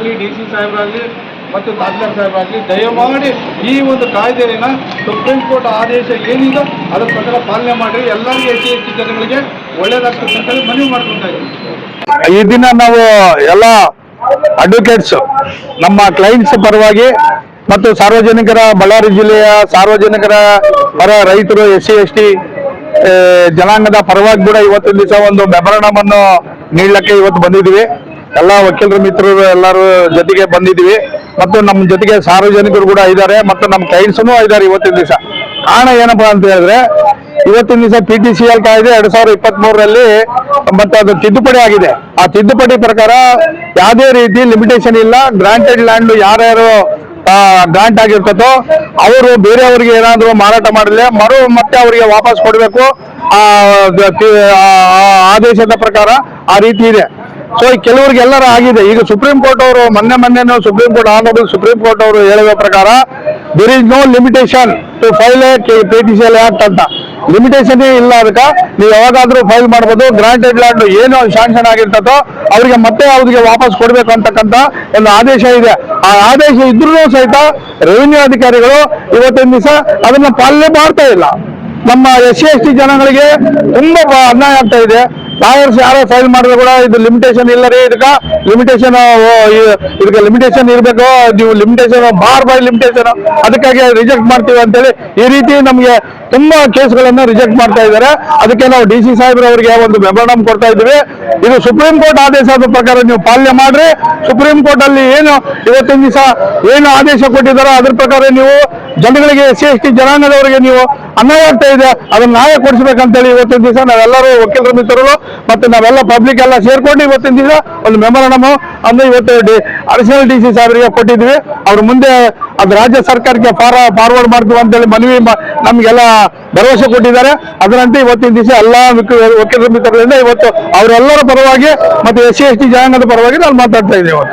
ಆಗಲಿ DC ಸಾಹೇಬರಾಗಲಿ ಮತ್ತು ತಹಸೀಲ್ದಾರ್ ಸಾಹೇಬರಾಗಲಿ ದಯಮಾಡಿ ಈ ಒಂದು ಕಾಯ್ದೆಯನ್ನು ಸುಪ್ರೀಂ ಕೋರ್ಟ್ ಆದೇಶ ಏನಿದೆ ಅದರ ಪ್ರಕಾರ ಪಾಲನೆ ಮಾಡಿ ಎಲ್ಲರಿಗೂ SC ಜನಗಳಿಗೆ ಒಳ್ಳೆಯದಾಗ್ತದೆ ಅಂತೇಳಿ ಮನವಿ ಮಾಡ್ಕೊತಾ ಇದ್ದೀವಿ. ಈ ದಿನ ನಾವು ಎಲ್ಲ ಅಡ್ವೊಕೇಟ್ಸ್ ನಮ್ಮ ಕ್ಲೈಂಟ್ಸ್ ಪರವಾಗಿ ಮತ್ತು ಸಾರ್ವಜನಿಕರ ಬಳ್ಳಾರಿ ಜಿಲ್ಲೆಯ ಸಾರ್ವಜನಿಕರ ಪರ ರೈತರು SC ST ಜನಾಂಗದ ಪರವಾಗಿ ಕೂಡ ಇವತ್ತಿನ ದಿವಸ ಒಂದು ಮೆಮೊರಂಡಮ್ ಅನ್ನು ನೀಡಲಿಕ್ಕೆ ಇವತ್ತು ಬಂದಿದ್ದೀವಿ. ಎಲ್ಲ ವಕೀಲರ ಮಿತ್ರರು ಎಲ್ಲರೂ ಜೊತೆಗೆ ಬಂದಿದ್ದೀವಿ ಮತ್ತು ನಮ್ಮ ಜೊತೆಗೆ ಸಾರ್ವಜನಿಕರು ಕೂಡ ಇದ್ದಾರೆ ಮತ್ತು ನಮ್ಮ ಕ್ಲೈಂಟ್ಸ್ನೂ ಇದ್ದಾರೆ. ಇವತ್ತಿನ ದಿವಸ ಕಾರಣ ಏನಪ್ಪಾ ಅಂತ ಹೇಳಿದ್ರೆ ಇವತ್ತಿನ ದಿವಸ PTCL ಕಾಯ್ದೆ 2023ರಲ್ಲಿ ಮತ್ತೆ ಅದು ತಿದ್ದುಪಡಿ ಆಗಿದೆ. ಆ ತಿದ್ದುಪಡಿ ಪ್ರಕಾರ ಯಾವುದೇ ರೀತಿ ಲಿಮಿಟೇಷನ್ ಇಲ್ಲ. ಗ್ರಾಂಟೆಡ್ ಲ್ಯಾಂಡ್ ಯಾರ್ಯಾರು ಗ್ರಾಂಟ್ ಆಗಿರ್ತದೋ ಅವರು ಬೇರೆಯವರಿಗೆ ಏನಾದರೂ ಮಾರಾಟ ಮಾಡಿದ್ರೆ ಮತ್ತೆ ಅವರಿಗೆ ವಾಪಸ್ ಕೊಡಬೇಕು. ಆದೇಶದ ಪ್ರಕಾರ ಆ ರೀತಿ ಇದೆ. ಸೊ ಕೆಲವರಿಗೆ ಎಲ್ಲರ ಆಗಿದೆ. ಈಗ ಸುಪ್ರೀಂ ಕೋರ್ಟ್ ಅವರು ಮೊನ್ನೆ supreme court honourable supreme court ಅವರು ಹೇಳುವ ಪ್ರಕಾರ there is no limitation to file a PTCL act ಅಂತ ಲಿಮಿಟೇಷನ್ ಇಲ್ಲ. ಅದಕ್ಕೆ ನೀವು ಯಾವಾಗಾದ್ರೂ ಫೈಲ್ ಮಾಡ್ಬೋದು. ಗ್ರಾಂಟೆಡ್ ಲ್ಯಾಂಡ್ ಏನು ಶಾಂಕ್ಷನ್ ಆಗಿರ್ತದೋ ಅವರಿಗೆ ಮತ್ತೆ ಅವ್ರಿಗೆ ವಾಪಸ್ ಕೊಡ್ಬೇಕು ಅಂತಕ್ಕಂಥ ಒಂದು ಆದೇಶ ಇದೆ. ಆ ಆದೇಶ ಇದ್ರೂ ಸಹಿತ ರೆವಿನ್ಯೂ ಅಧಿಕಾರಿಗಳು ಇವತ್ತಿನ ದಿವಸ ಅದನ್ನ ಪಾಲನೆ ಮಾಡ್ತಾ ಇಲ್ಲ. ನಮ್ಮ SC ST ಜನಗಳಿಗೆ ತುಂಬಾ ಅನ್ಯಾಯ ಆಗ್ತಾ ಇದೆ. ಲಾಯರ್ಸ್ ಯಾರೋ ಫೈಲ್ ಮಾಡಿದ್ರು ಕೂಡ ಇದು ಲಿಮಿಟೇಷನ್ ಇಲ್ಲ ರೀ, ಇದಕ್ಕೆ ಲಿಮಿಟೇಷನ್ ಇರಬೇಕು, ನೀವು ಲಿಮಿಟೇಷನ್ ಬಾರ್ ಬೈ ಲಿಮಿಟೇಷನ್ ಅದಕ್ಕಾಗಿ ರಿಜೆಕ್ಟ್ ಮಾಡ್ತೀವಿ ಅಂತೇಳಿ ಈ ರೀತಿ ನಮಗೆ ತುಂಬಾ ಕೇಸ್ಗಳನ್ನು ರಿಜೆಕ್ಟ್ ಮಾಡ್ತಾ ಇದ್ದಾರೆ. ಅದಕ್ಕೆ ನಾವು DC ಸಾಹೇಬ್ರವರಿಗೆ ಒಂದು ಮೆಮೊರಂಡಮ್ ಕೊಡ್ತಾ ಇದ್ದೀವಿ. ಇದು ಸುಪ್ರೀಂ ಕೋರ್ಟ್ ಆದೇಶದ ಪ್ರಕಾರ ನೀವು ಪಾಲನೆ ಮಾಡ್ರಿ. ಸುಪ್ರೀಂ ಕೋರ್ಟ್ ಅಲ್ಲಿ ಏನು ಇವತ್ತಿನ ದಿವಸ ಏನು ಆದೇಶ ಕೊಟ್ಟಿದ್ದಾರೋ ಅದ್ರ ಪ್ರಕಾರ ನೀವು ಜನಗಳಿಗೆ SC ST ಜನಾಂಗದವರಿಗೆ ನೀವು ಅನ್ಯಾಯ ಆಗ್ತಾ ಇದೆ, ಅದನ್ನ ನ್ಯಾಯ ಕೊಡಿಸ್ಬೇಕಂತೇಳಿ ಇವತ್ತಿನ ದಿವಸ ನಾವೆಲ್ಲರೂ ವಕೀಲರ ಮಿತ್ರರು ಮತ್ತೆ ನಾವೆಲ್ಲ ಪಬ್ಲಿಕ್ ಎಲ್ಲ ಸೇರ್ಕೊಂಡು ಇವತ್ತಿನ ದಿವಸ ಒಂದು ಮೆಮೊರಂಡಮ್ ಅಂದ್ರೆ ಇವತ್ತು ಅಡಿಷನಲ್ DC ಸಾಹೇಬರಿಗೆ ಕೊಟ್ಟಿದ್ವಿ. ಅವ್ರ ಮುಂದೆ ಅದು ರಾಜ್ಯ ಸರ್ಕಾರಕ್ಕೆ ಫಾರ್ವರ್ಡ್ ಮಾಡ್ತೀವಿ ಅಂತೇಳಿ ಮನವಿ ನಮ್ಗೆಲ್ಲ ಭರವಸೆ ಕೊಟ್ಟಿದ್ದಾರೆ. ಅದರಂತೆ ಇವತ್ತಿನ ದಿವಸ ಎಲ್ಲ ವಕೀಲರ ಮಿತ್ರರಿಂದ ಇವತ್ತು ಅವರೆಲ್ಲರ ಪರವಾಗಿ ಮತ್ತೆ SC ST ಜನಾಂಗದ ಪರವಾಗಿ ನಾನು ಮಾತಾಡ್ತಾ ಇದ್ದೇವೆ.